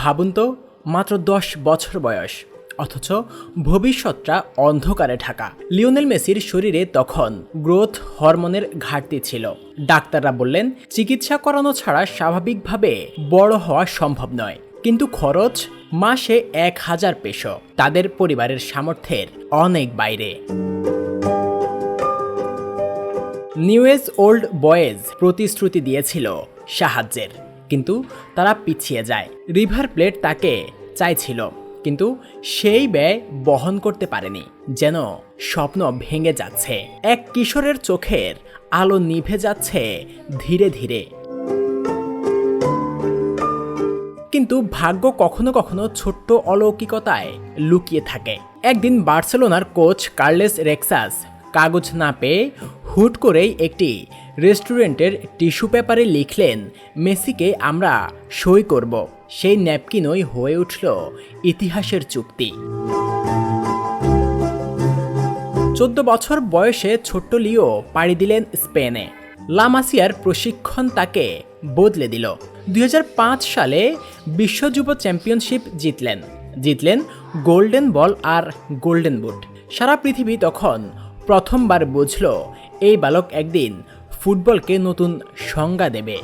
ভাবুন তো, মাত্র 10 বছর বয়স, অথচ ভবিষ্যৎটা অন্ধকারে ঢাকা। লিওনেল মেসির শরীরে তখন গ্রোথ হরমোনের ঘাটতি ছিল। ডাক্তাররা বললেন চিকিৎসা করানো ছাড়া স্বাভাবিকভাবে বড় হওয়া সম্ভব নয়। কিন্তু খরচ মাসে 1000 পেসো, তাদের পরিবারের সামর্থ্যের অনেক বাইরে। নিউজ ওল্ড বয়েজ প্রতিশ্রুতি দিয়েছিল সাহায্যের, কিন্তু তারা পিছিয়ে যায়। রিভার প্লেট তাকে চাইছিল, কিন্তু সেই ব্যয় বহন করতে পারেনি। যেন স্বপ্ন ভেঙে যাচ্ছে, এক কিশোরের চোখের আলো নিভে যাচ্ছে ধীরে ধীরে। কিন্তু ভাগ্য কখনো কখনো ছোট্ট অলৌকিকতায় লুকিয়ে থাকে। একদিন বার্সেলোনার কোচ কার্লেস রেক্সাস কাগজ না পেয়ে হুট করেই একটি রেস্টুরেন্টের টিস্যু পেপারে লিখলেন, মেসিকে আমরা সই করব। সেই ন্যাপকিনই হয়ে উঠল ইতিহাসের চুক্তি। 14 বছর বয়সে ছোট্ট লিও পাড়ি দিলেন স্পেনে। লা মাসিয়ার প্রশিক্ষণ তাকে বদলে দিল। 2005 সালে বিশ্ব যুব চ্যাম্পিয়নশিপ জিতলেন গোল্ডেন বল আর গোল্ডেন বুট। সারা পৃথিবী তখন প্রথমবার বুঝল এই বালক একদিন ফুটবলকে নতুন সংজ্ঞা দেবে।